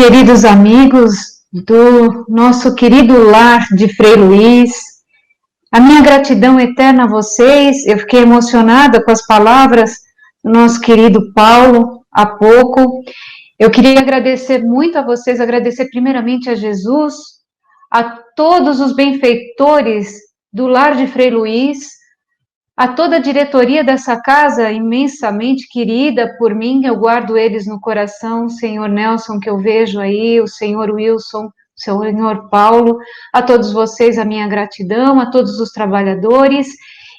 queridos amigos do nosso querido lar de Frei Luiz. A minha gratidão eterna a vocês. Eu fiquei emocionada com as palavras do nosso querido Paulo há pouco. Eu queria agradecer muito a vocês, agradecer primeiramente a Jesus, a todos os benfeitores do lar de Frei Luiz, a toda a diretoria dessa casa, imensamente querida por mim, eu guardo eles no coração, o senhor Nelson, que eu vejo aí, o senhor Wilson, o senhor Paulo, a todos vocês a minha gratidão, a todos os trabalhadores,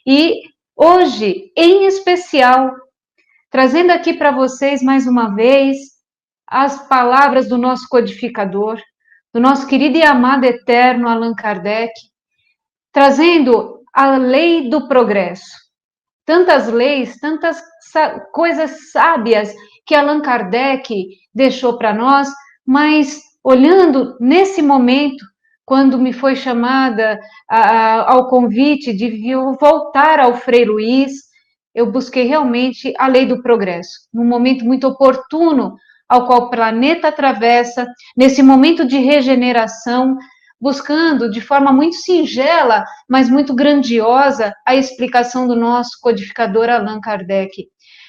e hoje, em especial, trazendo aqui para vocês mais uma vez as palavras do nosso codificador, do nosso querido e amado eterno Allan Kardec, trazendo a lei do progresso. Tantas leis, tantas coisas sábias que Allan Kardec deixou para nós, mas olhando nesse momento, quando me foi chamada ao convite de voltar ao Frei Luiz, eu busquei realmente a lei do progresso, num momento muito oportuno ao qual o planeta atravessa, nesse momento de regeneração, buscando de forma muito singela, mas muito grandiosa, a explicação do nosso codificador Allan Kardec.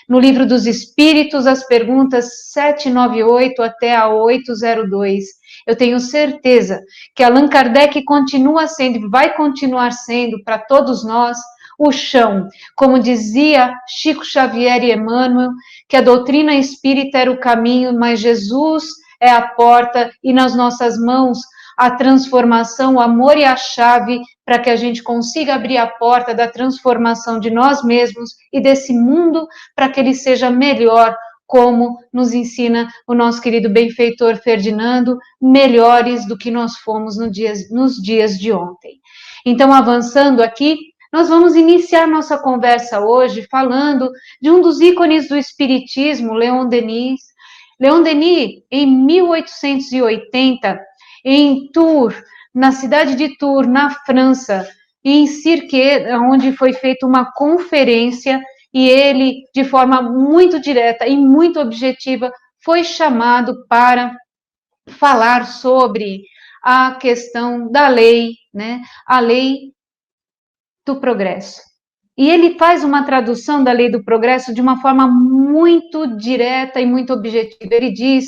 No Livro dos Espíritos, as perguntas 798 até a 802. Eu tenho certeza que Allan Kardec continua sendo, e vai continuar sendo para todos nós, o chão, como dizia Chico Xavier e Emmanuel, que a doutrina espírita era o caminho, mas Jesus é a porta e nas nossas mãos a transformação, o amor e a chave para que a gente consiga abrir a porta da transformação de nós mesmos e desse mundo para que ele seja melhor, como nos ensina o nosso querido benfeitor Ferdinando, melhores do que nós fomos nos dias de ontem. Então, avançando aqui, nós vamos iniciar nossa conversa hoje falando de um dos ícones do Espiritismo, Leon Denis. Leon Denis, em 1880, em Tours, na cidade de Tours, na França, em Cirque, onde foi feita uma conferência, e ele, de forma muito direta e muito objetiva, foi chamado para falar sobre a questão da lei, né? A lei do progresso. E ele faz uma tradução da lei do progresso de uma forma muito direta e muito objetiva. Ele diz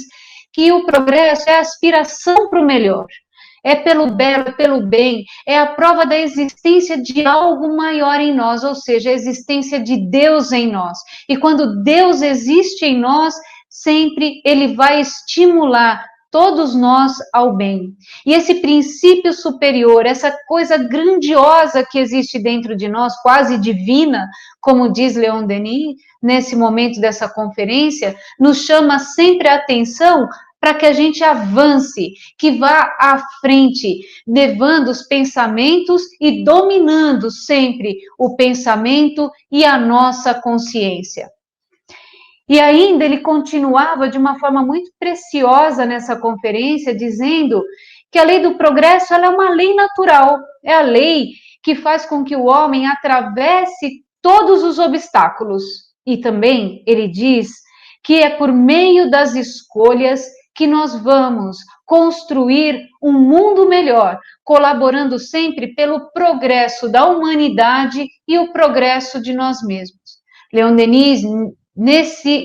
que o progresso é a aspiração para o melhor, é pelo belo, é pelo bem, é a prova da existência de algo maior em nós, ou seja, a existência de Deus em nós. E quando Deus existe em nós, sempre ele vai estimular todos nós ao bem. E esse princípio superior, essa coisa grandiosa que existe dentro de nós, quase divina, como diz Leon Denis, nesse momento dessa conferência, nos chama sempre a atenção para que a gente avance, que vá à frente, levando os pensamentos e dominando sempre o pensamento e a nossa consciência. E ainda ele continuava de uma forma muito preciosa nessa conferência, dizendo que a lei do progresso ela é uma lei natural, é a lei que faz com que o homem atravesse todos os obstáculos. E também ele diz que é por meio das escolhas que nós vamos construir um mundo melhor, colaborando sempre pelo progresso da humanidade e o progresso de nós mesmos. Leon Denis,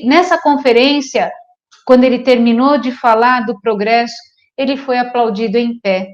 nessa conferência, quando ele terminou de falar do progresso, ele foi aplaudido em pé.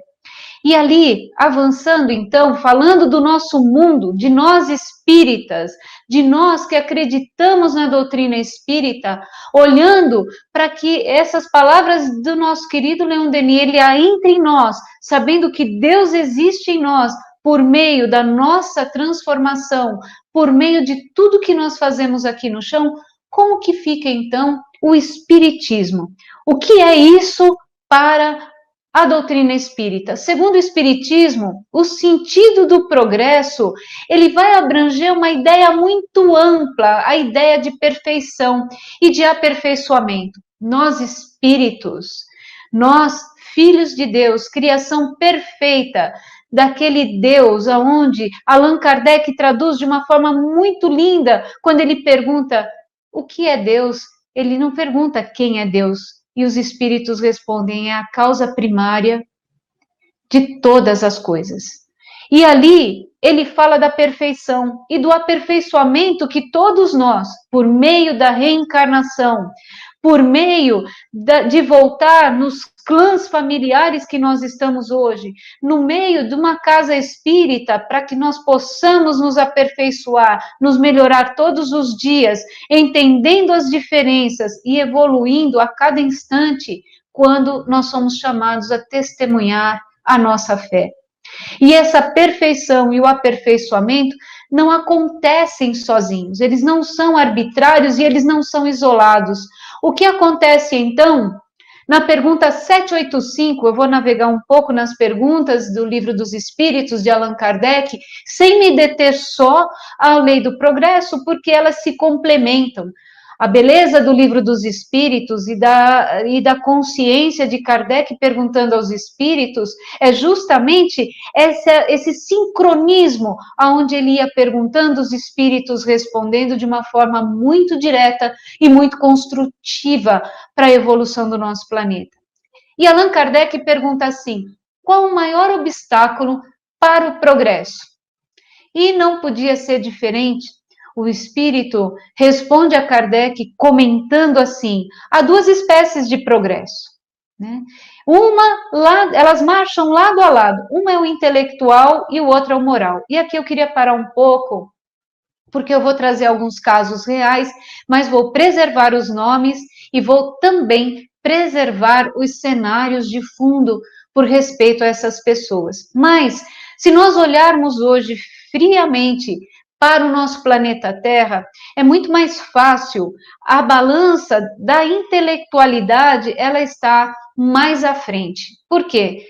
E ali, avançando então, falando do nosso mundo, de nós espíritas, de nós que acreditamos na doutrina espírita, olhando para que essas palavras do nosso querido Leon Denis, ele entra em nós, sabendo que Deus existe em nós, por meio da nossa transformação, por meio de tudo que nós fazemos aqui no chão, como que fica então o espiritismo? O que é isso para a doutrina espírita? Segundo o espiritismo, o sentido do progresso, ele vai abranger uma ideia muito ampla, a ideia de perfeição e de aperfeiçoamento. Nós espíritos, nós filhos de Deus, criação perfeita daquele Deus, aonde Allan Kardec traduz de uma forma muito linda, quando ele pergunta o que é Deus, ele não pergunta quem é Deus, E os espíritos respondem: é a causa primária de todas as coisas. E ali ele fala da perfeição e do aperfeiçoamento que todos nós, por meio da reencarnação, por meio de voltar nos clãs familiares que nós estamos hoje, no meio de uma casa espírita, para que nós possamos nos aperfeiçoar, nos melhorar todos os dias, entendendo as diferenças e evoluindo a cada instante, quando nós somos chamados a testemunhar a nossa fé. E essa perfeição e o aperfeiçoamento não acontecem sozinhos, eles não são arbitrários e eles não são isolados. O que acontece então? Na pergunta 785, eu vou navegar um pouco nas perguntas do Livro dos Espíritos de Allan Kardec, sem me deter só à lei do progresso, porque elas se complementam. A beleza do Livro dos Espíritos e da consciência de Kardec perguntando aos espíritos é justamente esse sincronismo, onde ele ia perguntando, os espíritos respondendo de uma forma muito direta e muito construtiva para a evolução do nosso planeta. E Allan Kardec pergunta assim: qual o maior obstáculo para o progresso? E não podia ser diferente. O espírito responde a Kardec comentando assim: há duas espécies de progresso, né? Elas marcham lado a lado, uma é o intelectual e o outro é o moral. E aqui eu queria parar um pouco, porque eu vou trazer alguns casos reais, mas vou preservar os nomes e vou também preservar os cenários de fundo por respeito a essas pessoas. Mas, se nós olharmos hoje friamente para o nosso planeta Terra, é muito mais fácil, a balança da intelectualidade, ela está mais à frente. Por quê?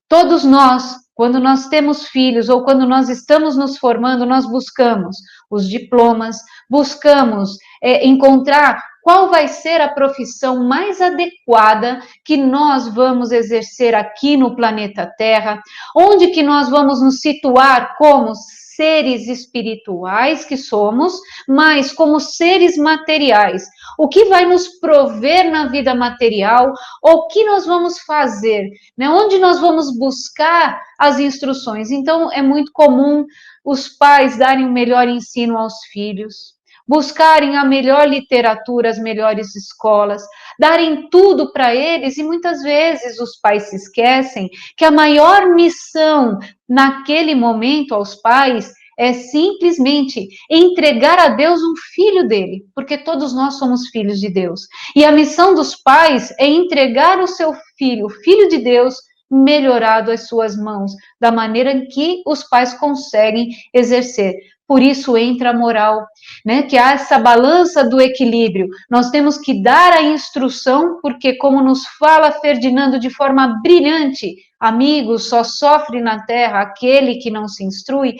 Todos nós, quando nós temos filhos ou quando nós estamos nos formando, nós buscamos os diplomas, buscamos encontrar qual vai ser a profissão mais adequada que nós vamos exercer aqui no planeta Terra, onde que nós vamos nos situar como seres espirituais que somos, mas como seres materiais. O que vai nos prover na vida material, ou o que nós vamos fazer, né? Onde nós vamos buscar as instruções. Então, é muito comum os pais darem o melhor ensino aos filhos, buscarem a melhor literatura, as melhores escolas, darem tudo para eles, e muitas vezes os pais se esquecem que a maior missão naquele momento aos pais é simplesmente entregar a Deus um filho dele, porque todos nós somos filhos de Deus. E a missão dos pais é entregar o seu filho, o filho de Deus, melhorado às suas mãos, da maneira em que os pais conseguem exercer. Por isso entra a moral, né? Que há essa balança do equilíbrio. Nós temos que dar a instrução, porque como nos fala Ferdinando de forma brilhante, amigos, só sofre na terra aquele que não se instrui.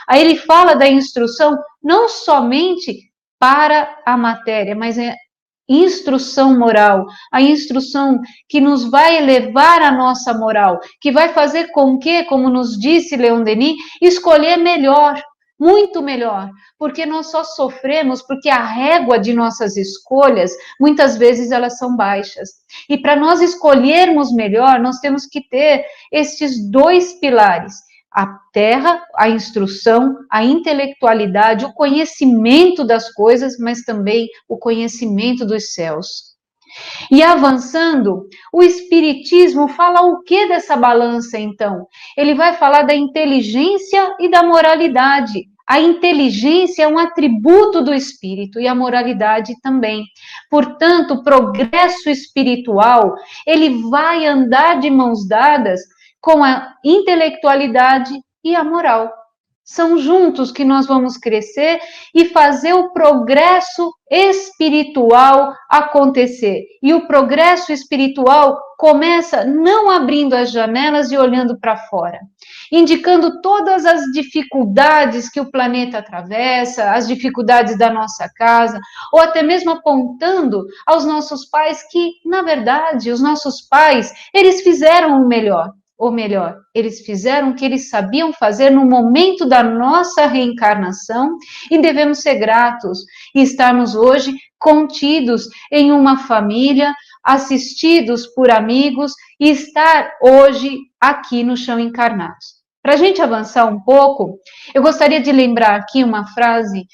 Aí ele fala da instrução não somente para a matéria, mas é instrução moral, a instrução que nos vai elevar a nossa moral, que vai fazer com que, como nos disse Leon Denis, escolher melhor, muito melhor, porque nós só sofremos porque a régua de nossas escolhas, muitas vezes elas são baixas. E para nós escolhermos melhor, nós temos que ter estes dois pilares: a terra, a instrução, a intelectualidade, o conhecimento das coisas, mas também o conhecimento dos céus. E avançando, o Espiritismo fala o que dessa balança, então? Ele vai falar da inteligência e da moralidade. A inteligência é um atributo do espírito e a moralidade também. Portanto, o progresso espiritual, ele vai andar de mãos dadas com a intelectualidade e a moral. São juntos que nós vamos crescer e fazer o progresso espiritual acontecer. E o progresso espiritual começa não abrindo as janelas e olhando para fora, indicando todas as dificuldades que o planeta atravessa, as dificuldades da nossa casa, ou até mesmo apontando aos nossos pais que, na verdade, os nossos pais, eles fizeram o melhor. ou melhor, eles fizeram o que eles sabiam fazer no momento da nossa reencarnação e devemos ser gratos e estarmos hoje contidos em uma família, assistidos por amigos e estar hoje aqui no chão encarnados. Para a gente avançar um pouco, eu gostaria de lembrar aqui uma frase,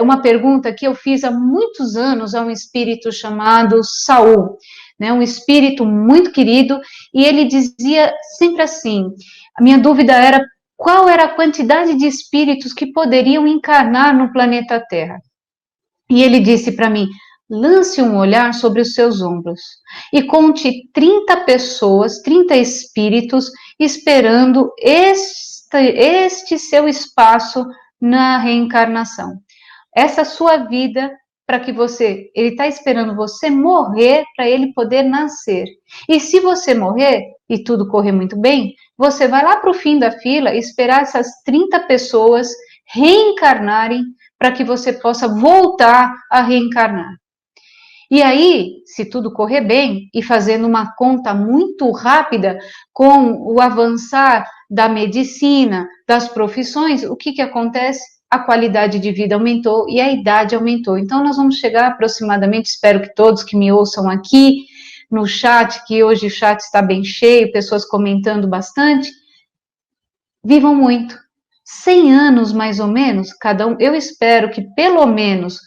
uma pergunta que eu fiz há muitos anos a um espírito chamado Saul, né, um espírito muito querido, e ele dizia sempre assim, a minha dúvida era qual era a quantidade de espíritos que poderiam encarnar no planeta Terra. E ele disse para mim, lance um olhar sobre os seus ombros e conte 30 pessoas, 30 espíritos esperando este seu espaço na reencarnação. Essa sua vida para que ele está esperando você morrer para ele poder nascer. E se você morrer e tudo correr muito bem, você vai lá para o fim da fila esperar essas 30 pessoas reencarnarem para que você possa voltar a reencarnar. E aí, se tudo correr bem, e fazendo uma conta muito rápida com o avançar da medicina, das profissões, o que acontece? A qualidade de vida aumentou e a idade aumentou. Então, nós vamos chegar aproximadamente, espero que todos que me ouçam aqui no chat, que hoje o chat está bem cheio, pessoas comentando bastante, vivam muito. 100 anos, mais ou menos, cada um. Eu espero que, pelo menos,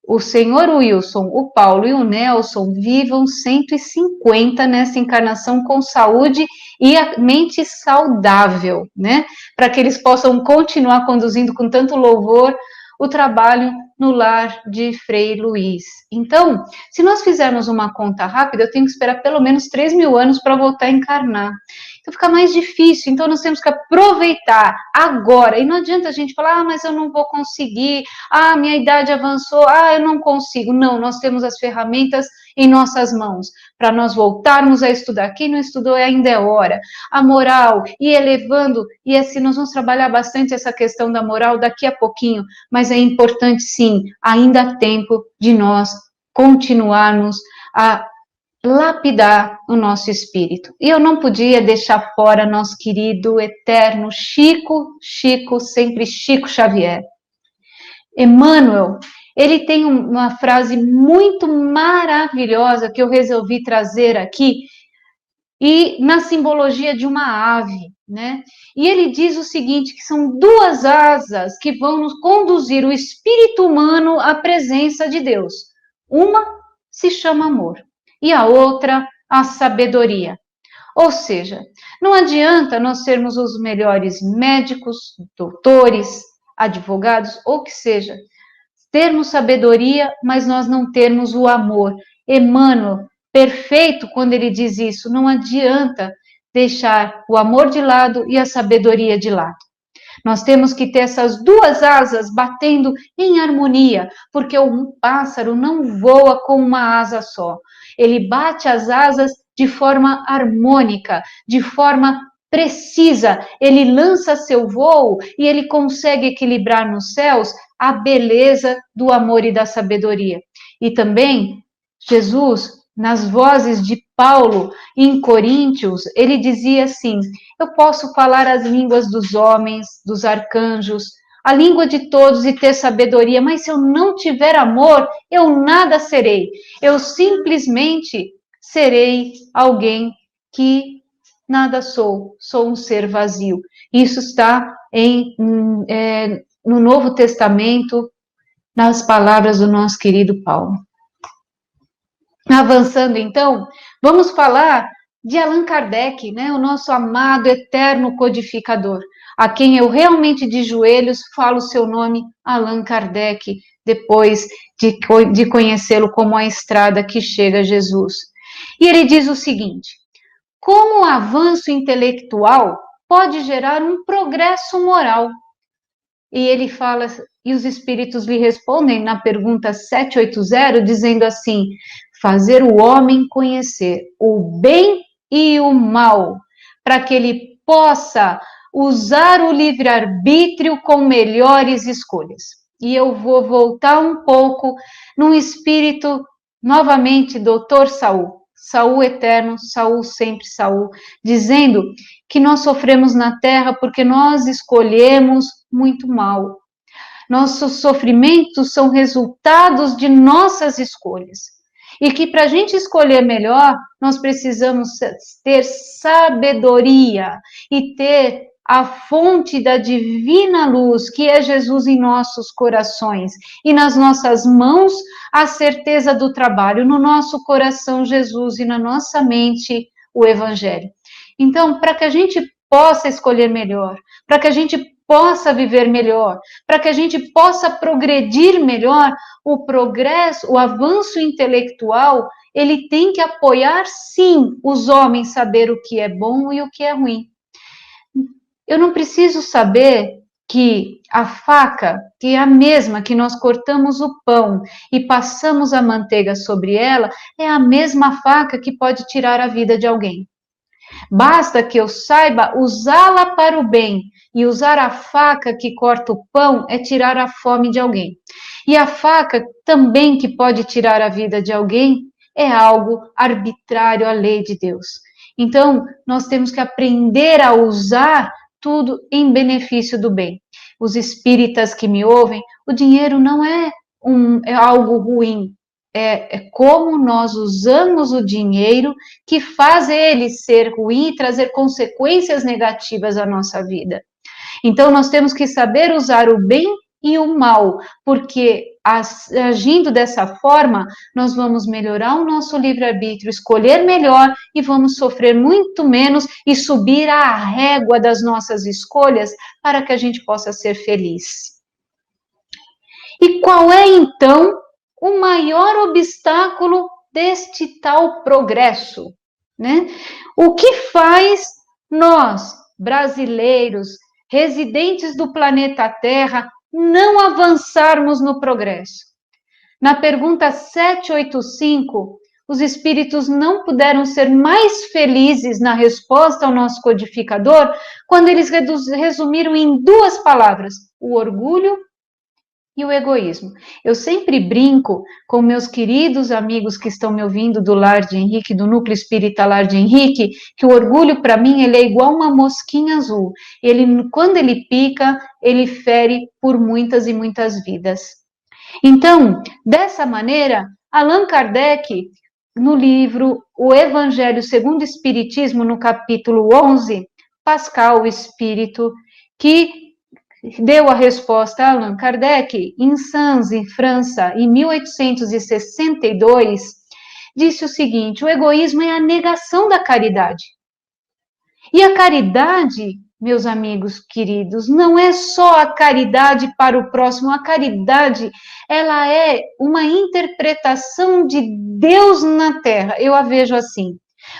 o senhor Wilson, o Paulo e o Nelson vivam 150 nessa encarnação com saúde e a mente saudável, né? Para que eles possam continuar conduzindo com tanto louvor o trabalho no lar de Frei Luiz. Então, se nós fizermos uma conta rápida, eu tenho que esperar pelo menos 3.000 anos para voltar a encarnar. Então fica mais difícil, então nós temos que aproveitar agora, e não adianta a gente falar, mas eu não vou conseguir, minha idade avançou, eu não consigo. Não, nós temos as ferramentas em nossas mãos, para nós voltarmos a estudar. Quem não estudou ainda é hora. A moral, e elevando, e assim, nós vamos trabalhar bastante essa questão da moral daqui a pouquinho, mas é importante sim, ainda há tempo de nós continuarmos a lapidar o nosso espírito. E eu não podia deixar fora nosso querido, eterno Chico, sempre Chico Xavier. Emmanuel, ele tem uma frase muito maravilhosa que eu resolvi trazer aqui, e na simbologia de uma ave, né? E ele diz o seguinte, que são duas asas que vão nos conduzir o espírito humano à presença de Deus. Uma se chama amor e a outra a sabedoria. Ou seja, não adianta nós sermos os melhores médicos, doutores, advogados, ou que seja, termos sabedoria, mas nós não termos o amor. Emmanuel, perfeito quando ele diz isso, não adianta deixar o amor de lado e a sabedoria de lado. Nós temos que ter essas duas asas batendo em harmonia, porque um pássaro não voa com uma asa só. Ele bate as asas de forma harmônica, de forma precisa. Ele lança seu voo e ele consegue equilibrar nos céus a beleza do amor e da sabedoria. E também, Jesus, nas vozes de Paulo em Coríntios, ele dizia assim: eu posso falar as línguas dos homens, dos arcanjos, a língua de todos e ter sabedoria, mas se eu não tiver amor, eu nada serei. Eu simplesmente serei alguém que nada sou um ser vazio. Isso está no Novo Testamento, nas palavras do nosso querido Paulo. Avançando então, vamos falar de Allan Kardec, né, o nosso amado eterno codificador, a quem eu realmente de joelhos falo o seu nome, Allan Kardec, depois de conhecê-lo como a estrada que chega a Jesus. E ele diz o seguinte: como o avanço intelectual pode gerar um progresso moral? E ele fala, e os espíritos lhe respondem na pergunta 780, dizendo assim: fazer o homem conhecer o bem e o mal, para que ele possa usar o livre-arbítrio com melhores escolhas. E eu vou voltar um pouco num espírito, novamente, doutor Saul. Saul eterno, Saul sempre Saul, dizendo que nós sofremos na terra porque nós escolhemos muito mal. Nossos sofrimentos são resultados de nossas escolhas. E que para a gente escolher melhor, nós precisamos ter sabedoria e ter a fonte da divina luz, que é Jesus em nossos corações, e nas nossas mãos a certeza do trabalho, no nosso coração Jesus e na nossa mente o Evangelho. Então, para que a gente possa escolher melhor, para que a gente possa viver melhor, para que a gente possa progredir melhor, o progresso, o avanço intelectual, ele tem que apoiar, sim, os homens saber o que é bom e o que é ruim. Eu não preciso saber que a faca, que é a mesma que nós cortamos o pão e passamos a manteiga sobre ela, é a mesma faca que pode tirar a vida de alguém. Basta que eu saiba usá-la para o bem, e usar a faca que corta o pão é tirar a fome de alguém. E a faca também que pode tirar a vida de alguém é algo arbitrário à lei de Deus. Então, nós temos que aprender a usar tudo em benefício do bem. Os espíritas que me ouvem, o dinheiro não é algo ruim, é como nós usamos o dinheiro que faz ele ser ruim e trazer consequências negativas à nossa vida. Então, nós temos que saber usar o bem e o mal, porque agindo dessa forma, nós vamos melhorar o nosso livre-arbítrio, escolher melhor e vamos sofrer muito menos e subir a régua das nossas escolhas para que a gente possa ser feliz. E qual é, então, o maior obstáculo deste tal progresso, né? O que faz nós, brasileiros, residentes do planeta Terra, não avançarmos no progresso? Na pergunta 785, os espíritos não puderam ser mais felizes na resposta ao nosso codificador quando eles resumiram em duas palavras: o orgulho e o egoísmo. Eu sempre brinco com meus queridos amigos que estão me ouvindo do Lar de Henrique, do Núcleo Espírita Lar de Henrique, que o orgulho para mim ele é igual uma mosquinha azul. Ele, quando ele pica, ele fere por muitas e muitas vidas. Então, dessa maneira, Allan Kardec, no livro O Evangelho segundo o Espiritismo, no capítulo 11, Pascal, o Espírito, que deu a resposta a Allan Kardec em Sens, em França, em 1862, disse o seguinte: o egoísmo é a negação da caridade. E a caridade, meus amigos queridos, não é só a caridade para o próximo, a caridade, ela é uma interpretação de Deus na Terra, eu a vejo assim.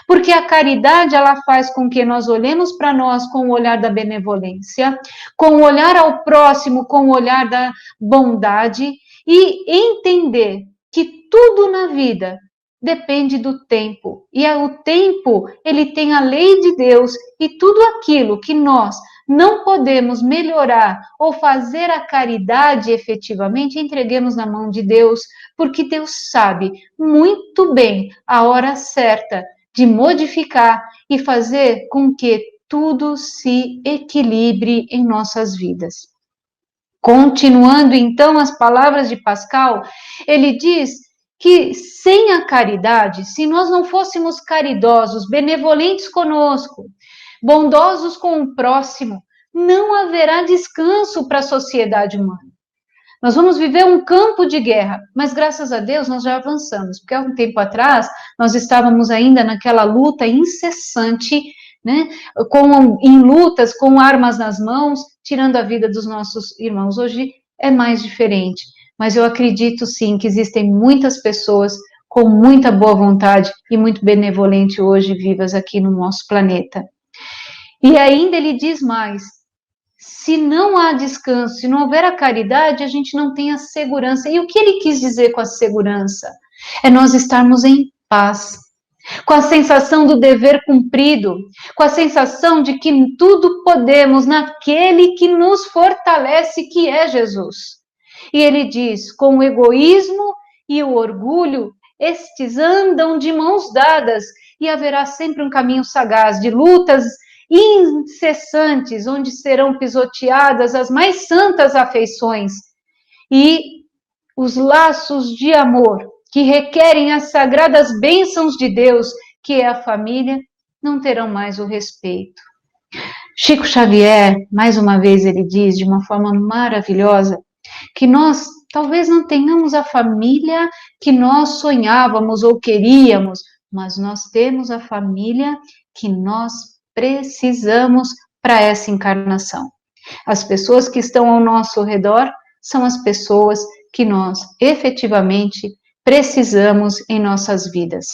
Porque a caridade, ela faz com que nós olhemos para nós com o olhar da benevolência, com o olhar ao próximo, com o olhar da bondade, e entender que tudo na vida depende do tempo. E o tempo, ele tem a lei de Deus, e tudo aquilo que nós não podemos melhorar ou fazer a caridade efetivamente, entreguemos na mão de Deus, porque Deus sabe muito bem a hora certa de modificar e fazer com que tudo se equilibre em nossas vidas. Continuando então as palavras de Pascal, ele diz que sem a caridade, se nós não fôssemos caridosos, benevolentes conosco, bondosos com o próximo, não haverá descanso para a sociedade humana. Nós vamos viver um campo de guerra, mas graças a Deus nós já avançamos, porque há um tempo atrás nós estávamos ainda naquela luta incessante, né, em lutas com armas nas mãos, tirando a vida dos nossos irmãos. Hoje é mais diferente, mas eu acredito sim que existem muitas pessoas com muita boa vontade e muito benevolente hoje vivas aqui no nosso planeta. E ainda ele diz mais: se não há descanso, se não houver a caridade, a gente não tem a segurança. E o que ele quis dizer com a segurança? É nós estarmos em paz, com a sensação do dever cumprido, com a sensação de que tudo podemos naquele que nos fortalece, que é Jesus. E ele diz: com o egoísmo e o orgulho, estes andam de mãos dadas, e haverá sempre um caminho sagaz de lutas incessantes, onde serão pisoteadas as mais santas afeições e os laços de amor que requerem as sagradas bênçãos de Deus, que é a família, não terão mais o respeito. Chico Xavier, mais uma vez, ele diz de uma forma maravilhosa que nós talvez não tenhamos a família que nós sonhávamos ou queríamos, mas nós temos a família que nós precisamos para essa encarnação. As pessoas que estão ao nosso redor são as pessoas que nós efetivamente precisamos em nossas vidas.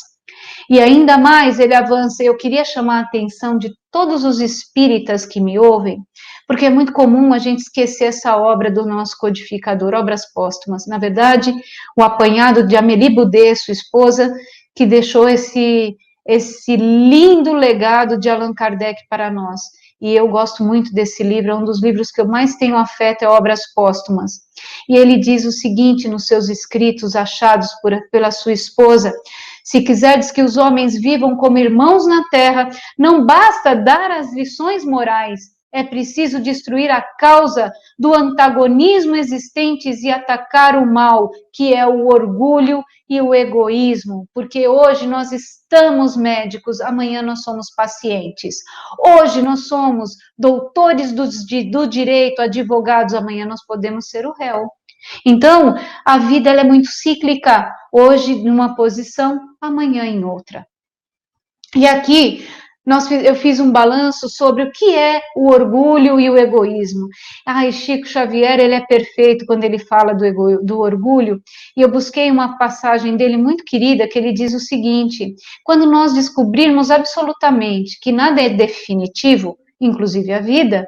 E ainda mais ele avança, eu queria chamar a atenção de todos os espíritas que me ouvem, porque é muito comum a gente esquecer essa obra do nosso codificador, Obras Póstumas. Na verdade, o apanhado de Amélie Boudet, sua esposa, que deixou esse lindo legado de Allan Kardec para nós. E eu gosto muito desse livro, é um dos livros que eu mais tenho afeto, é Obras Póstumas. E ele diz o seguinte nos seus escritos achados pela sua esposa: se quiserdes que os homens vivam como irmãos na terra, não basta dar as lições morais, é preciso destruir a causa do antagonismo existentes e atacar o mal, que é o orgulho e o egoísmo, porque hoje nós estamos médicos, amanhã nós somos pacientes. Hoje nós somos doutores do direito, advogados, amanhã nós podemos ser o réu. Então, a vida ela é muito cíclica, hoje numa posição, amanhã em outra. E aqui eu fiz um balanço sobre o que é o orgulho e o egoísmo. Ai, Chico Xavier, ele é perfeito quando ele fala do orgulho, e eu busquei uma passagem dele muito querida, que ele diz o seguinte: quando nós descobrirmos absolutamente que nada é definitivo, inclusive a vida,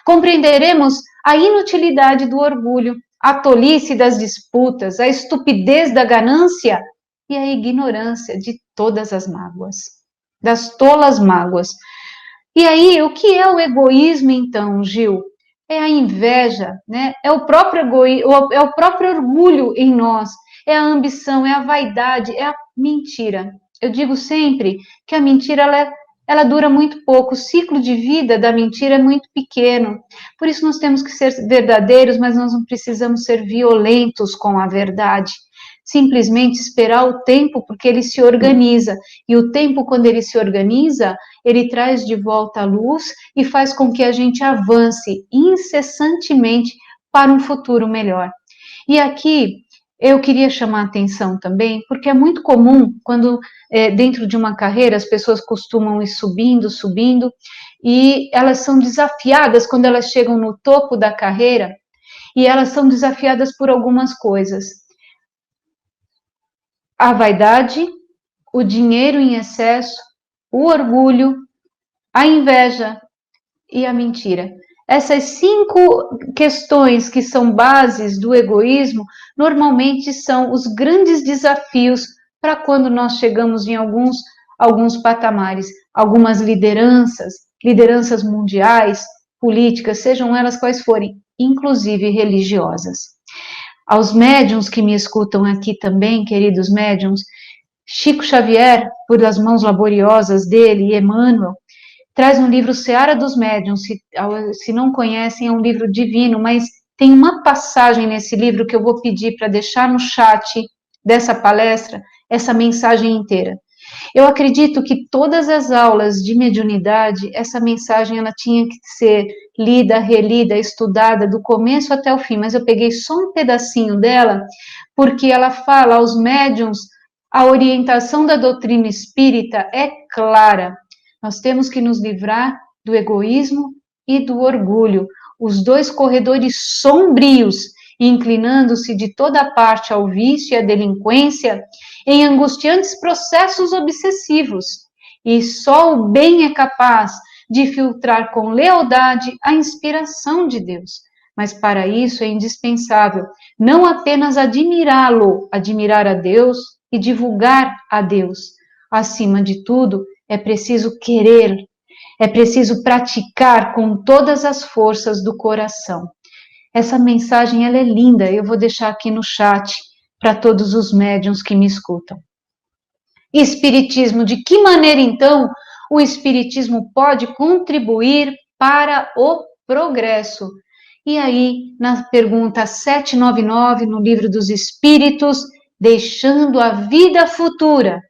compreenderemos a inutilidade do orgulho, a tolice das disputas, a estupidez da ganância e a ignorância de todas as mágoas, das tolas mágoas. E aí, o que é o egoísmo, então, Gil? É a inveja, né? É o próprio orgulho em nós, é a ambição, é a vaidade, é a mentira. Eu digo sempre que a mentira ela dura muito pouco, o ciclo de vida da mentira é muito pequeno. Por isso nós temos que ser verdadeiros, mas nós não precisamos ser violentos com a verdade. Simplesmente esperar o tempo, porque ele se organiza. E o tempo, quando ele se organiza, ele traz de volta a luz e faz com que a gente avance incessantemente para um futuro melhor. E aqui eu queria chamar a atenção também, porque é muito comum quando dentro de uma carreira as pessoas costumam ir subindo, subindo, e elas são desafiadas quando elas chegam no topo da carreira, e elas são desafiadas por algumas coisas. A vaidade, o dinheiro em excesso, o orgulho, a inveja e a mentira. Essas 5 questões que são bases do egoísmo, normalmente são os grandes desafios para quando nós chegamos em alguns patamares, algumas lideranças mundiais, políticas, sejam elas quais forem, inclusive religiosas. Aos médiuns que me escutam aqui também, queridos médiuns, Chico Xavier, por as mãos laboriosas dele, e Emmanuel, traz um livro Seara dos Médiuns, se não conhecem, é um livro divino, mas tem uma passagem nesse livro que eu vou pedir para deixar no chat dessa palestra, essa mensagem inteira. Eu acredito que todas as aulas de mediunidade, essa mensagem ela tinha que ser lida, relida, estudada do começo até o fim, mas eu peguei só um pedacinho dela, porque ela fala aos médiuns, a orientação da doutrina espírita é clara. Nós temos que nos livrar do egoísmo e do orgulho, os dois corredores sombrios, inclinando-se de toda parte ao vício e à delinquência, em angustiantes processos obsessivos. E só o bem é capaz de filtrar com lealdade a inspiração de Deus. Mas para isso é indispensável não apenas admirá-lo, admirar a Deus e divulgar a Deus. Acima de tudo, é preciso querer, é preciso praticar com todas as forças do coração. Essa mensagem ela é linda, eu vou deixar aqui no chat para todos os médiuns que me escutam. Espiritismo, de que maneira, então, o Espiritismo pode contribuir para o progresso? E aí, na pergunta 799, no Livro dos Espíritos, deixando a vida futura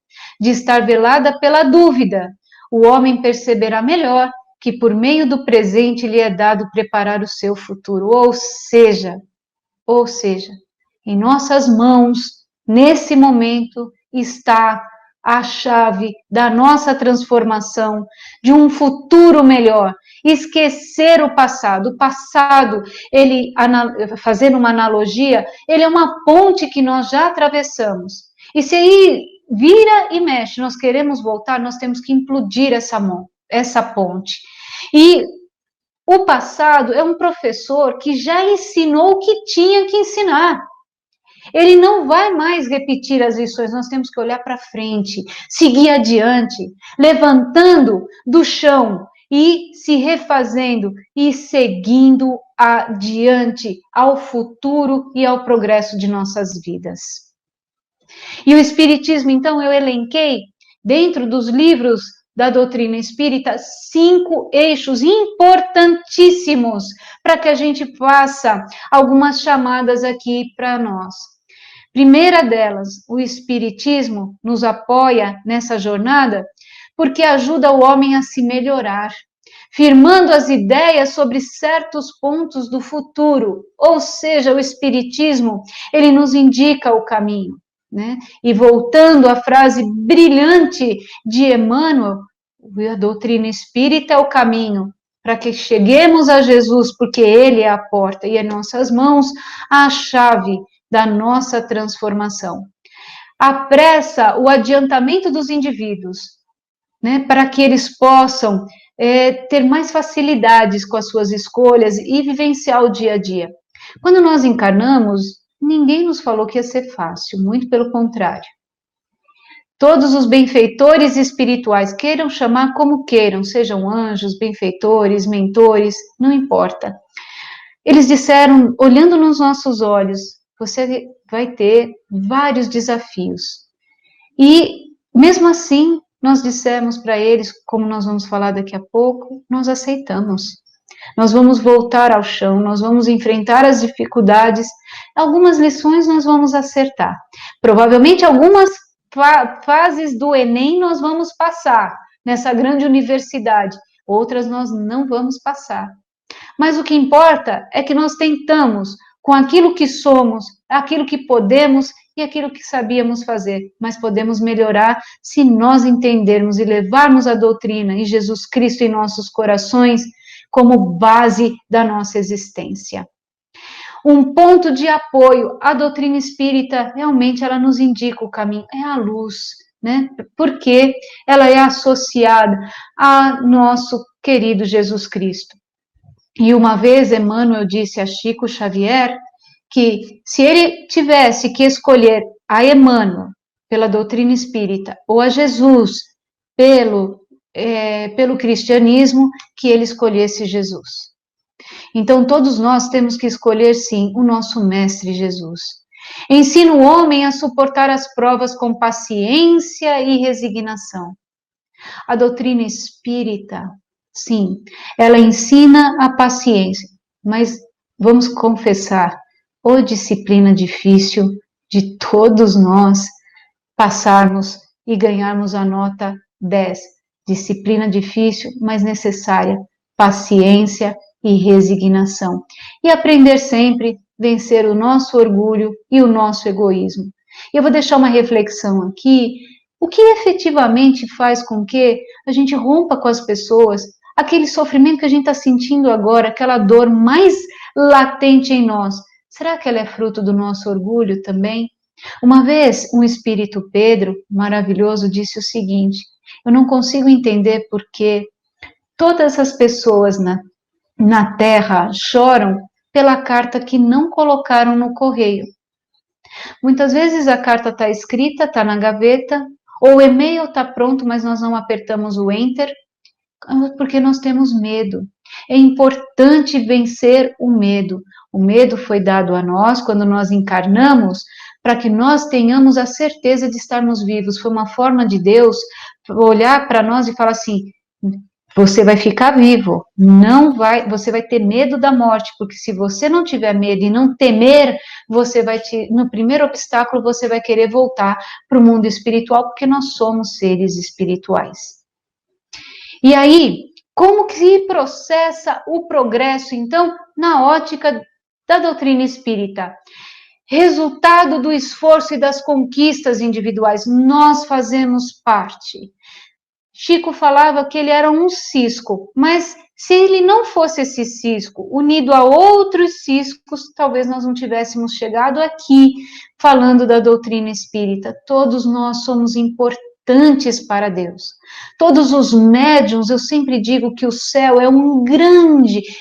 de estar velada pela dúvida, o homem perceberá melhor que por meio do presente lhe é dado preparar o seu futuro. Ou seja, em nossas mãos, nesse momento, está a chave da nossa transformação, de um futuro melhor. Esquecer o passado. O passado, ele, fazendo uma analogia, ele é uma ponte que nós já atravessamos. E se aí vira e mexe, nós queremos voltar, nós temos que implodir essa ponte. E o passado é um professor que já ensinou o que tinha que ensinar. Ele não vai mais repetir as lições, nós temos que olhar para frente, seguir adiante, levantando do chão e se refazendo e seguindo adiante ao futuro e ao progresso de nossas vidas. E o Espiritismo, então, eu elenquei dentro dos livros da doutrina espírita 5 eixos importantíssimos para que a gente faça algumas chamadas aqui para nós. Primeira delas, o Espiritismo nos apoia nessa jornada porque ajuda o homem a se melhorar, firmando as ideias sobre certos pontos do futuro, ou seja, o Espiritismo, ele nos indica o caminho, né? E voltando à frase brilhante de Emmanuel, a doutrina espírita é o caminho para que cheguemos a Jesus, porque Ele é a porta e em nossas mãos a chave da nossa transformação. Apressa o adiantamento dos indivíduos, né, para que eles possam ter mais facilidades com as suas escolhas e vivenciar o dia a dia. Quando nós encarnamos, ninguém nos falou que ia ser fácil, muito pelo contrário. Todos os benfeitores espirituais, queiram chamar como queiram, sejam anjos, benfeitores, mentores, não importa. Eles disseram, olhando nos nossos olhos, você vai ter vários desafios. E, mesmo assim, nós dissemos para eles, como nós vamos falar daqui a pouco, nós aceitamos. Nós vamos voltar ao chão, nós vamos enfrentar as dificuldades, algumas lições nós vamos acertar. Provavelmente algumas fases do Enem nós vamos passar, nessa grande universidade, outras nós não vamos passar. Mas o que importa é que nós tentamos, com aquilo que somos, aquilo que podemos e aquilo que sabíamos fazer, mas podemos melhorar se nós entendermos e levarmos a doutrina e Jesus Cristo em nossos corações como base da nossa existência. Um ponto de apoio, a doutrina espírita, realmente ela nos indica o caminho, é a luz, né? Porque ela é associada a nosso querido Jesus Cristo. E uma vez Emmanuel disse a Chico Xavier que se ele tivesse que escolher a Emmanuel pela doutrina espírita ou a Jesus pelo cristianismo, que ele escolhesse Jesus. Então, todos nós temos que escolher, sim, o nosso Mestre Jesus. Ensina o homem a suportar as provas com paciência e resignação. A doutrina espírita, sim, ela ensina a paciência, mas vamos confessar, ô disciplina difícil de todos nós passarmos e ganharmos a nota 10. Disciplina difícil, mas necessária, paciência e resignação. E aprender sempre a vencer o nosso orgulho e o nosso egoísmo. E eu vou deixar uma reflexão aqui, o que efetivamente faz com que a gente rompa com as pessoas, aquele sofrimento que a gente está sentindo agora, aquela dor mais latente em nós, será que ela é fruto do nosso orgulho também? Uma vez, um espírito Pedro, maravilhoso, disse o seguinte, eu não consigo entender por que todas as pessoas na Terra choram pela carta que não colocaram no correio. Muitas vezes a carta está escrita, está na gaveta, ou o e-mail está pronto, mas nós não apertamos o enter, porque nós temos medo. É importante vencer o medo. O medo foi dado a nós quando nós encarnamos para que nós tenhamos a certeza de estarmos vivos. Foi uma forma de Deus olhar para nós e falar assim: você vai ficar vivo, não vai, você vai ter medo da morte, porque se você não tiver medo e não temer, você vai no primeiro obstáculo você vai querer voltar para o mundo espiritual, porque nós somos seres espirituais. E aí, como que se processa o progresso, então, na ótica da doutrina espírita? Resultado do esforço e das conquistas individuais, nós fazemos parte. Chico falava que ele era um cisco, mas se ele não fosse esse cisco, unido a outros ciscos, talvez nós não tivéssemos chegado aqui falando da doutrina espírita. Todos nós somos importantes para Deus. Todos os médiuns, eu sempre digo que o céu é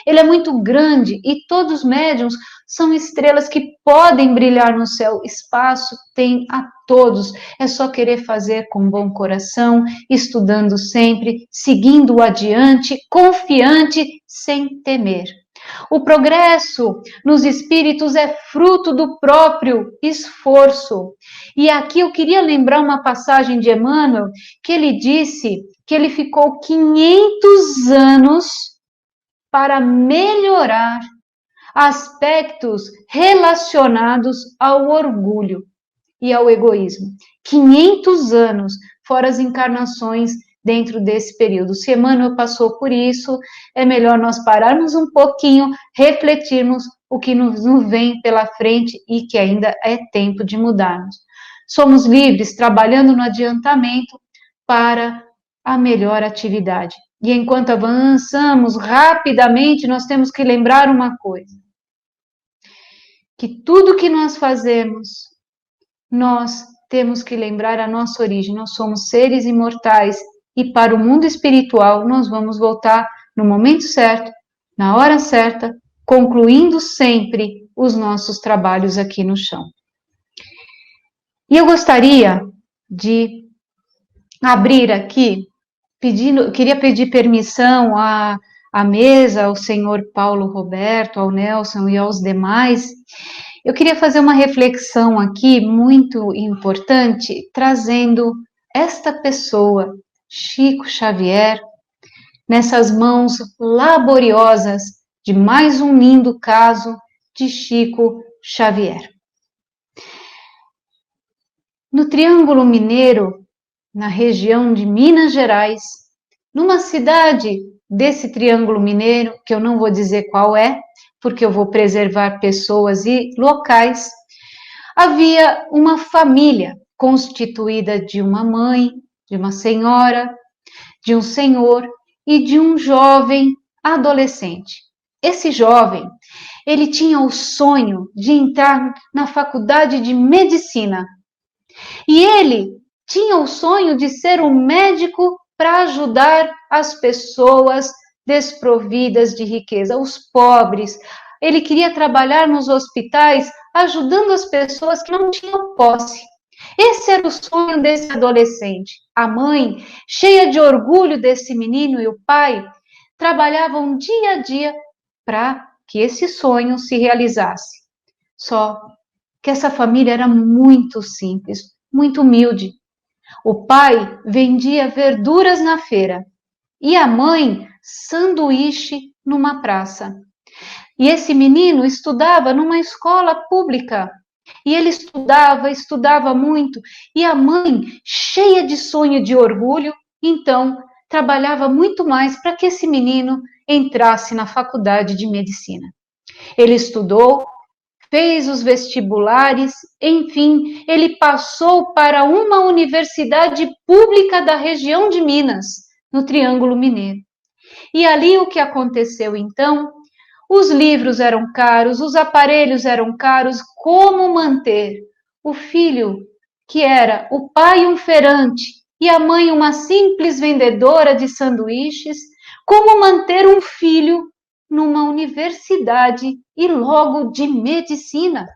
ele é muito grande, e todos os médiuns são estrelas que podem brilhar no céu. Espaço tem a todos, é só querer fazer com bom coração, estudando sempre, seguindo adiante, confiante, sem temer. O progresso nos espíritos é fruto do próprio esforço. E aqui eu queria lembrar uma passagem de Emmanuel, que ele disse que ele ficou 500 anos para melhorar aspectos relacionados ao orgulho e ao egoísmo. 500 anos, fora as encarnações dentro desse período. Se Emmanuel passou por isso, é melhor nós pararmos um pouquinho, refletirmos o que nos vem pela frente e que ainda é tempo de mudarmos. Somos livres, trabalhando no adiantamento para a melhor atividade. E enquanto avançamos rapidamente, nós temos que lembrar uma coisa: que tudo que nós fazemos, nós temos que lembrar a nossa origem. Nós somos seres imortais e para o mundo espiritual nós vamos voltar no momento certo, na hora certa, concluindo sempre os nossos trabalhos aqui no chão. E eu gostaria de abrir aqui, queria pedir permissão à mesa, ao senhor Paulo Roberto, ao Nelson e aos demais. Eu queria fazer uma reflexão aqui muito importante, trazendo esta pessoa, Chico Xavier, nessas mãos laboriosas de mais um lindo caso de Chico Xavier. No Triângulo Mineiro, na região de Minas Gerais, numa cidade desse Triângulo Mineiro, que eu não vou dizer qual é, porque eu vou preservar pessoas e locais, havia uma família constituída de uma mãe, de uma senhora, de um senhor e de um jovem adolescente. Esse jovem, ele tinha o sonho de entrar na faculdade de medicina. E ele tinha o sonho de ser um médico para ajudar as pessoas desprovidas de riqueza, os pobres. Ele queria trabalhar nos hospitais, ajudando as pessoas que não tinham posse. Esse era o sonho desse adolescente. A mãe, cheia de orgulho desse menino, e o pai trabalhavam dia a dia para que esse sonho se realizasse. Só que essa família era muito simples, muito humilde. O pai vendia verduras na feira e a mãe sanduíche numa praça. E esse menino estudava numa escola pública. E ele estudava muito. E a mãe, cheia de sonho e de orgulho, então trabalhava muito mais para que esse menino entrasse na faculdade de medicina. Ele estudou, fez os vestibulares, enfim, ele passou para uma universidade pública da região de Minas, no Triângulo Mineiro. E ali o que aconteceu então? Os livros eram caros, os aparelhos eram caros, como manter o filho, que era o pai um feirante e a mãe uma simples vendedora de sanduíches, como manter um filho numa universidade e logo de medicina?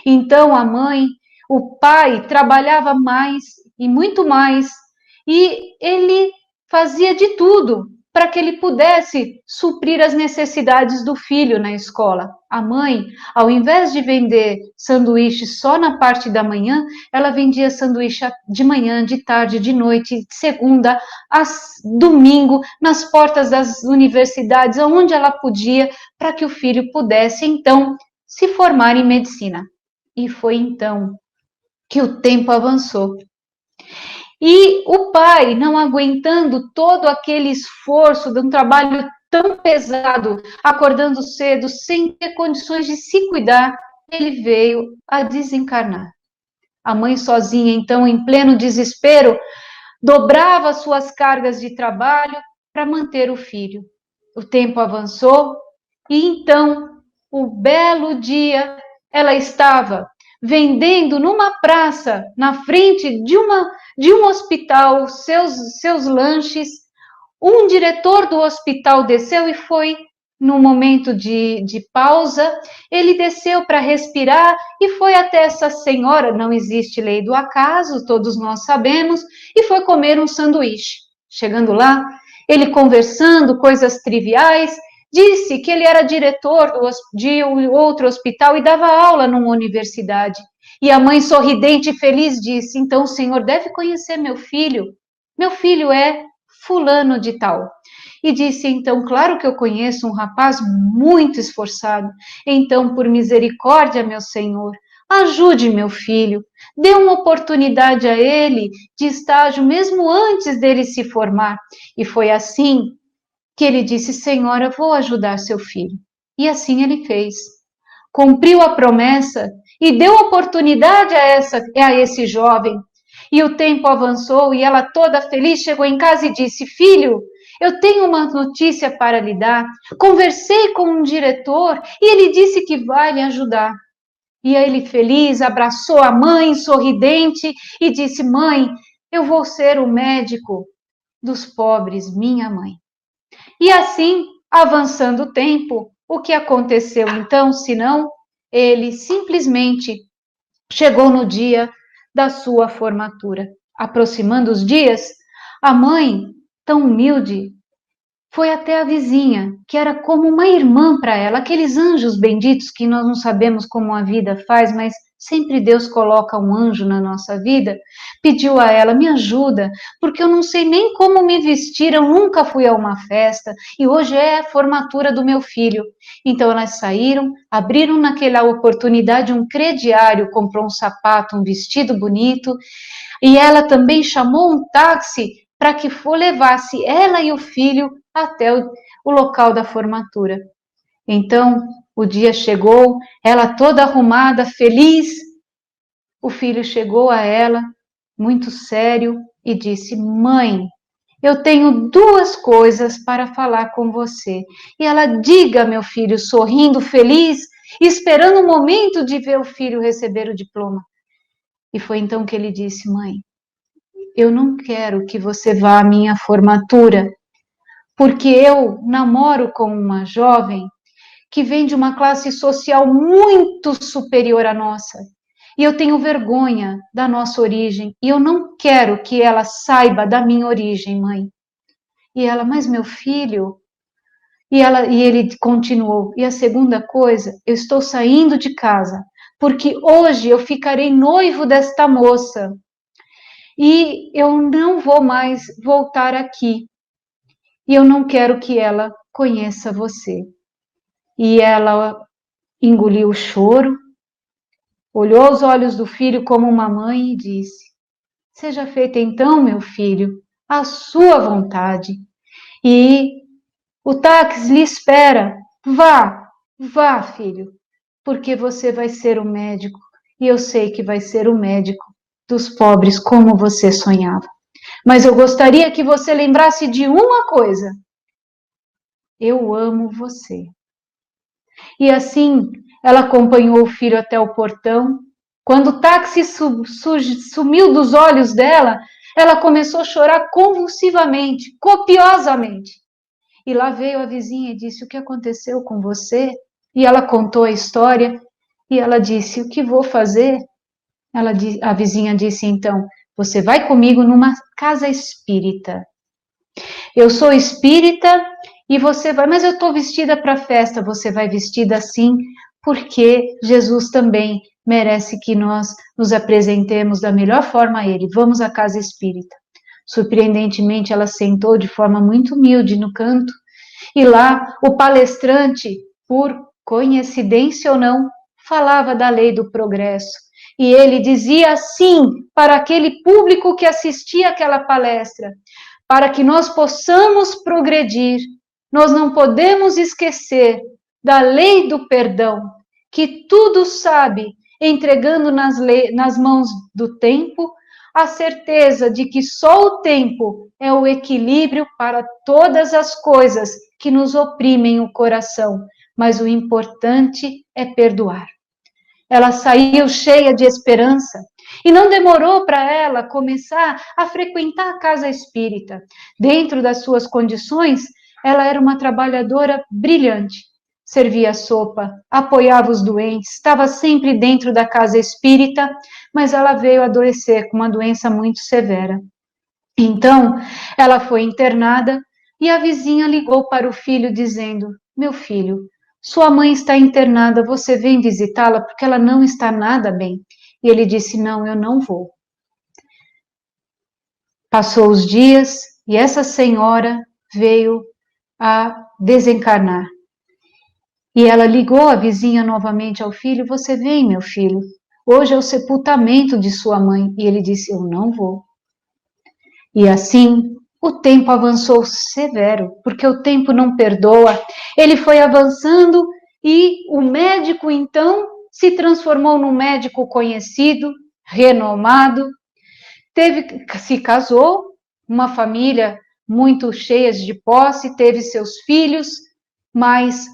Então a mãe, o pai trabalhava mais e muito mais, e ele fazia de tudo para que ele pudesse suprir as necessidades do filho na escola. A mãe, ao invés de vender sanduíche só na parte da manhã, ela vendia sanduíche de manhã, de tarde, de noite, de segunda a domingo, nas portas das universidades, onde ela podia, para que o filho pudesse, então, se formar em medicina. E foi então que o tempo avançou. E o pai, não aguentando todo aquele esforço de um trabalho tão pesado, acordando cedo, sem ter condições de se cuidar, ele veio a desencarnar. A mãe sozinha, então, em pleno desespero, dobrava suas cargas de trabalho para manter o filho. O tempo avançou e então, o belo dia, ela estava vendendo numa praça, na frente de um hospital, seus lanches. Um diretor do hospital desceu e foi, num momento de pausa, ele desceu para respirar e foi até essa senhora, não existe lei do acaso, todos nós sabemos, e foi comer um sanduíche. Chegando lá, ele conversando, coisas triviais, disse que ele era diretor de outro hospital e dava aula numa universidade. E a mãe, sorridente e feliz, disse: então o senhor deve conhecer meu filho. Meu filho é fulano de tal. E disse: então, claro que eu conheço um rapaz muito esforçado. Então, por misericórdia, meu senhor, ajude meu filho. Dê uma oportunidade a ele de estágio, mesmo antes dele se formar. E foi assim que ele disse: senhora, vou ajudar seu filho. E assim ele fez. Cumpriu a promessa e deu oportunidade a esse jovem. E o tempo avançou e ela, toda feliz, chegou em casa e disse: filho, eu tenho uma notícia para lhe dar. Conversei com um diretor e ele disse que vai lhe ajudar. E ele, feliz, abraçou a mãe, sorridente, e disse: mãe, eu vou ser o médico dos pobres, minha mãe. E assim, avançando o tempo, o que aconteceu então, senão ele simplesmente chegou no dia da sua formatura. Aproximando os dias, a mãe, tão humilde, foi até a vizinha, que era como uma irmã para ela, aqueles anjos benditos que nós não sabemos como a vida faz, mas sempre Deus coloca um anjo na nossa vida. Pediu a ela: me ajuda, porque eu não sei nem como me vestir, eu nunca fui a uma festa e hoje é a formatura do meu filho. Então elas saíram, abriram naquela oportunidade um crediário, comprou um sapato, um vestido bonito, e ela também chamou um táxi para que levasse ela e o filho até o local da formatura. Então, o dia chegou, ela toda arrumada, feliz. O filho chegou a ela, muito sério, e disse: mãe, eu tenho duas coisas para falar com você. E ela: diga, meu filho, sorrindo, feliz, esperando o momento de ver o filho receber o diploma. E foi então que ele disse: mãe, eu não quero que você vá à minha formatura, porque eu namoro com uma jovem que vem de uma classe social muito superior à nossa. E eu tenho vergonha da nossa origem, e eu não quero que ela saiba da minha origem, mãe. E ela: mas meu filho... E ele continuou: e a segunda coisa, eu estou saindo de casa, porque hoje eu ficarei noivo desta moça, e eu não vou mais voltar aqui. E eu não quero que ela conheça você. E ela engoliu o choro, olhou aos olhos do filho como uma mãe e disse: seja feita então, meu filho, a sua vontade. E o táxi lhe espera. Vá, vá, filho, porque você vai ser o médico. E eu sei que vai ser o médico dos pobres, como você sonhava. Mas eu gostaria que você lembrasse de uma coisa: eu amo você. E assim, ela acompanhou o filho até o portão. Quando o táxi sumiu dos olhos dela, ela começou a chorar convulsivamente, copiosamente. E lá veio a vizinha e disse: o que aconteceu com você? E ela contou a história, e ela disse: o que vou fazer? A vizinha disse então: você vai comigo numa casa espírita. Eu sou espírita e você vai, mas eu estou vestida para a festa, você vai vestida assim, porque Jesus também merece que nós nos apresentemos da melhor forma a Ele. Vamos à casa espírita. Surpreendentemente, ela sentou de forma muito humilde no canto, e lá o palestrante, por coincidência ou não, falava da lei do progresso. E ele dizia assim para aquele público que assistia àquela palestra: para que nós possamos progredir, nós não podemos esquecer da lei do perdão, que tudo sabe, entregando nas mãos do tempo a certeza de que só o tempo é o equilíbrio para todas as coisas que nos oprimem o coração, mas o importante é perdoar. Ela saiu cheia de esperança e não demorou para ela começar a frequentar a casa espírita. Dentro das suas condições, ela era uma trabalhadora brilhante. Servia sopa, apoiava os doentes, estava sempre dentro da casa espírita, mas ela veio adoecer com uma doença muito severa. Então, ela foi internada e a vizinha ligou para o filho dizendo: meu filho, sua mãe está internada, você vem visitá-la porque ela não está nada bem. E ele disse: não, eu não vou. Passou os dias e essa senhora veio a desencarnar. E ela ligou a vizinha novamente ao filho: você vem, meu filho, hoje é o sepultamento de sua mãe. E ele disse: eu não vou. E assim, o tempo avançou severo, porque o tempo não perdoa. Ele foi avançando e o médico, então, se transformou num médico conhecido, renomado, se casou, uma família muito cheia de posse, teve seus filhos, mas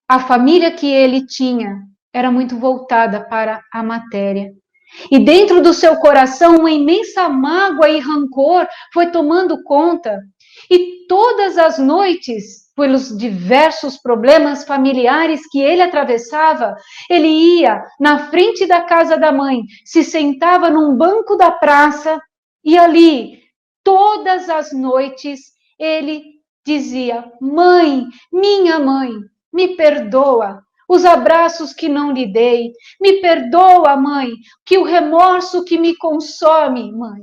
a família que ele tinha era muito voltada para a matéria. E dentro do seu coração, uma imensa mágoa e rancor foi tomando conta. E todas as noites, pelos diversos problemas familiares que ele atravessava, ele ia na frente da casa da mãe, se sentava num banco da praça e ali, todas as noites, ele dizia: mãe, minha mãe, me perdoa. Os abraços que não lhe dei, me perdoa, mãe, que o remorso que me consome, mãe,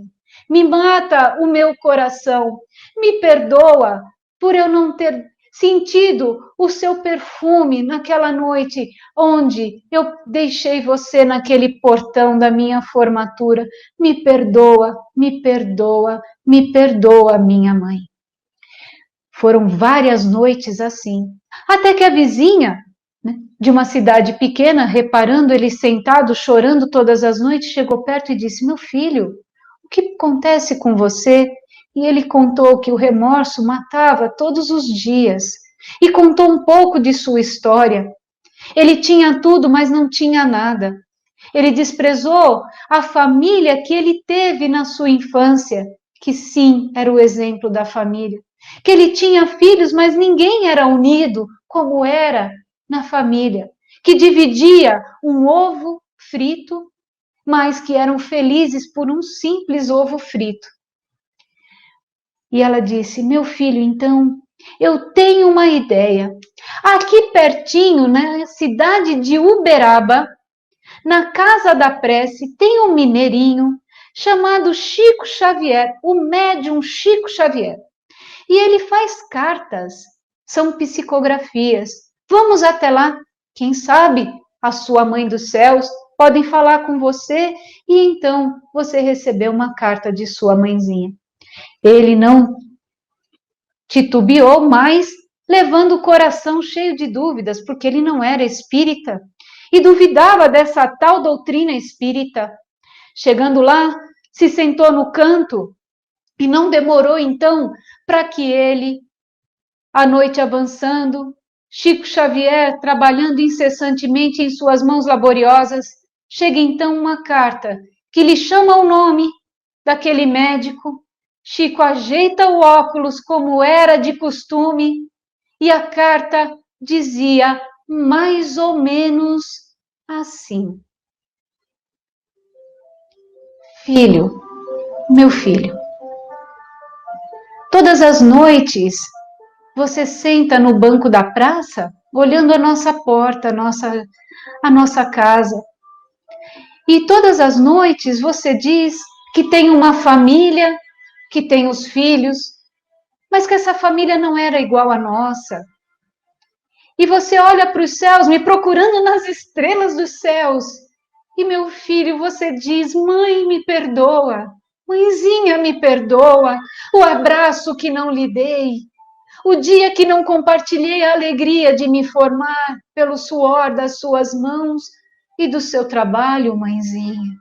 me mata o meu coração, me perdoa por eu não ter sentido o seu perfume naquela noite onde eu deixei você naquele portão da minha formatura, me perdoa, me perdoa, me perdoa, minha mãe. Foram várias noites assim, até que a vizinha, de uma cidade pequena, reparando ele sentado, chorando todas as noites, chegou perto e disse: meu filho, o que acontece com você? E ele contou que o remorso matava todos os dias, e contou um pouco de sua história. Ele tinha tudo, mas não tinha nada. Ele desprezou a família que ele teve na sua infância, que sim, era o exemplo da família. Que ele tinha filhos, mas ninguém era unido como era na família. Que dividia um ovo frito, mas que eram felizes por um simples ovo frito. E ela disse: meu filho, então, eu tenho uma ideia. Aqui pertinho, na cidade de Uberaba, na Casa da Prece, tem um mineirinho chamado Chico Xavier, o médium Chico Xavier. E ele faz cartas, são psicografias. Vamos até lá, quem sabe a sua mãe dos céus podem falar com você e então você recebeu uma carta de sua mãezinha. Ele não titubeou mais, levando o coração cheio de dúvidas, porque ele não era espírita e duvidava dessa tal doutrina espírita. Chegando lá, se sentou no canto e não demorou então para que ele, a noite avançando, Chico Xavier trabalhando incessantemente em suas mãos laboriosas, chega então uma carta que lhe chama o nome daquele médico. Chico ajeita o óculos como era de costume e a carta dizia mais ou menos assim: filho, meu filho, todas todas as noites você senta no banco da praça, olhando a nossa porta, a nossa casa. E todas as noites você diz que tem uma família, que tem os filhos, mas que essa família não era igual à nossa. E você olha para os céus, me procurando nas estrelas dos céus. E meu filho, você diz: mãe, me perdoa. Mãezinha, me perdoa. O abraço que não lhe dei. O dia que não compartilhei a alegria de me formar pelo suor das suas mãos e do seu trabalho, mãezinha.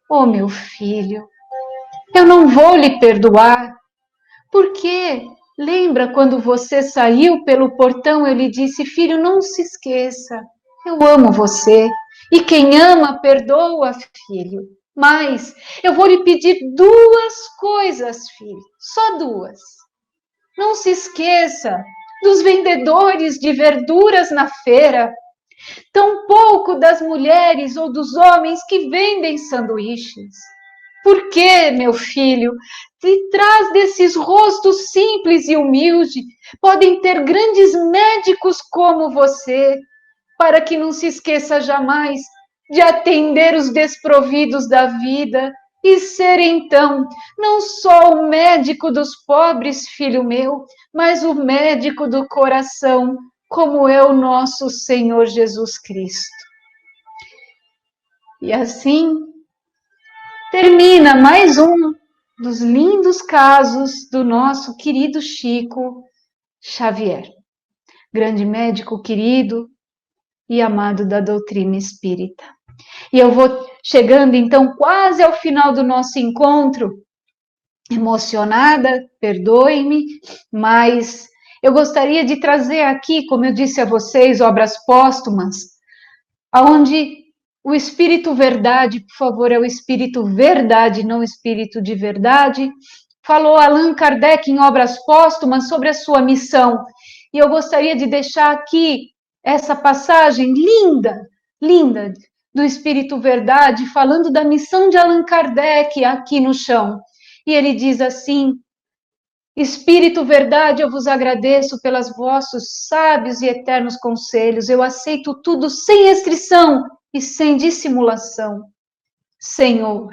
Oh, meu filho, eu não vou lhe perdoar. Por quê? Lembra quando você saiu pelo portão, eu lhe disse: filho, não se esqueça, eu amo você. E quem ama, perdoa, filho. Mas eu vou lhe pedir duas coisas, filho, só duas. Não se esqueça dos vendedores de verduras na feira, tampouco das mulheres ou dos homens que vendem sanduíches. Porque, meu filho, de trás desses rostos simples e humildes, podem ter grandes médicos como você, para que não se esqueça jamais de atender os desprovidos da vida e ser, então, não só o médico dos pobres, filho meu, mas o médico do coração, como é o nosso Senhor Jesus Cristo. E assim termina mais um dos lindos casos do nosso querido Chico Xavier, grande médico querido e amado da doutrina espírita. E eu vou chegando então quase ao final do nosso encontro, emocionada, perdoe-me, mas eu gostaria de trazer aqui, como eu disse a vocês, obras póstumas, onde o Espírito Verdade, por favor, é o Espírito Verdade, não Espírito de Verdade, falou Allan Kardec em obras póstumas sobre a sua missão. E eu gostaria de deixar aqui essa passagem linda, linda, do Espírito Verdade, falando da missão de Allan Kardec aqui no chão. E ele diz assim: Espírito Verdade, eu vos agradeço pelos vossos sábios e eternos conselhos. Eu aceito tudo sem restrição e sem dissimulação. Senhor,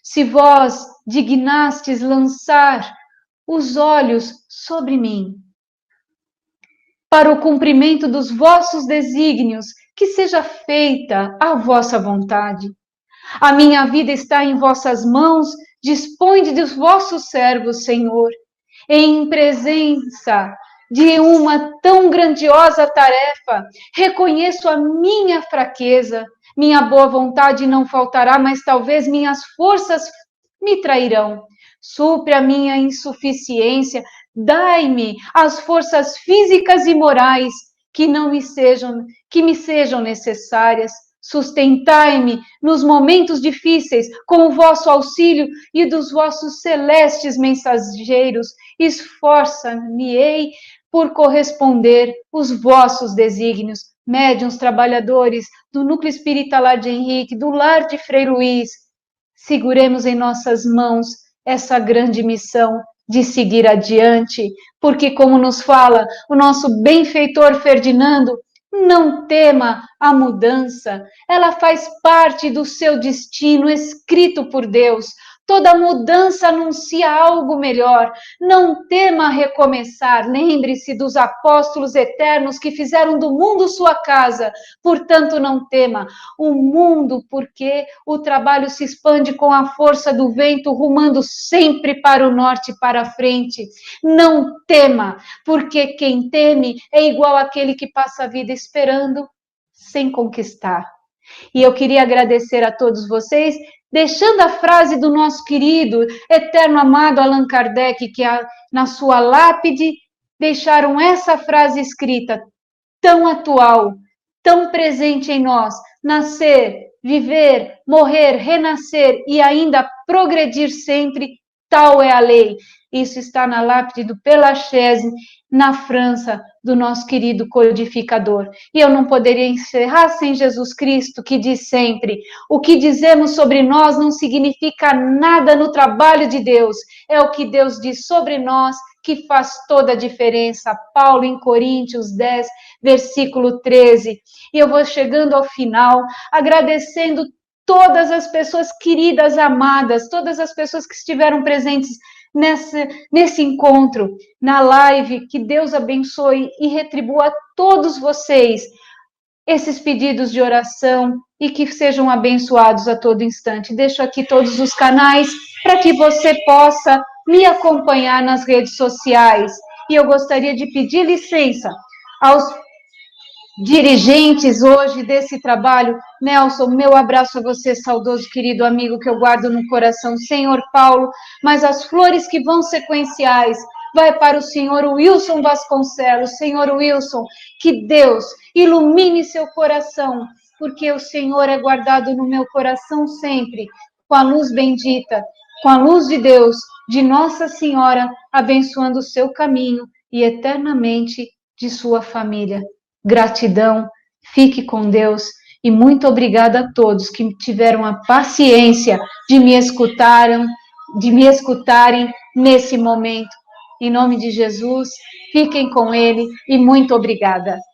se vós dignastes lançar os olhos sobre mim, para o cumprimento dos vossos desígnios, que seja feita a vossa vontade. A minha vida está em vossas mãos, disponde dos vossos servos, Senhor. Em presença de uma tão grandiosa tarefa, reconheço a minha fraqueza. Minha boa vontade não faltará, mas talvez minhas forças me trairão. Supre a minha insuficiência, dai-me as forças físicas e morais que me sejam necessárias. Sustentai-me nos momentos difíceis com o vosso auxílio e dos vossos celestes mensageiros. Esforça-me-ei por corresponder os vossos desígnios. Médiuns trabalhadores do Núcleo Espírita Lar de Henrique, do Lar de Frei Luís, seguremos em nossas mãos essa grande missão de seguir adiante, porque, como nos fala o nosso benfeitor Ferdinando, não tema a mudança, ela faz parte do seu destino escrito por Deus. Toda mudança anuncia algo melhor. Não tema recomeçar. Lembre-se dos apóstolos eternos que fizeram do mundo sua casa. Portanto, não tema o mundo, porque o trabalho se expande com a força do vento, rumando sempre para o norte e para a frente. Não tema, porque quem teme é igual àquele que passa a vida esperando sem conquistar. E eu queria agradecer a todos vocês, deixando a frase do nosso querido, eterno amado Allan Kardec, que na sua lápide deixaram essa frase escrita, tão atual, tão presente em nós: nascer, viver, morrer, renascer e ainda progredir sempre, tal é a lei. Isso está na lápide do Père Lachaise, na França, do nosso querido codificador. E eu não poderia encerrar sem Jesus Cristo, que diz sempre: o que dizemos sobre nós não significa nada no trabalho de Deus, é o que Deus diz sobre nós que faz toda a diferença. Paulo em Coríntios 10, versículo 13. E eu vou chegando ao final, agradecendo todas as pessoas queridas, amadas, todas as pessoas que estiveram presentes nesse encontro, na live. Que Deus abençoe e retribua a todos vocês esses pedidos de oração e que sejam abençoados a todo instante. Deixo aqui todos os canais para que você possa me acompanhar nas redes sociais. E eu gostaria de pedir licença aos dirigentes hoje desse trabalho. Nelson, meu abraço a você, saudoso querido amigo que eu guardo no coração, senhor Paulo, mas as flores que vão sequenciais vai para o senhor Wilson Vasconcelos. Senhor Wilson, que Deus ilumine seu coração, porque o Senhor é guardado no meu coração sempre, com a luz bendita, com a luz de Deus, de Nossa Senhora, abençoando o seu caminho e eternamente de sua família. Gratidão, fique com Deus e muito obrigada a todos que tiveram a paciência de me escutarem nesse momento. Em nome de Jesus, fiquem com Ele e muito obrigada.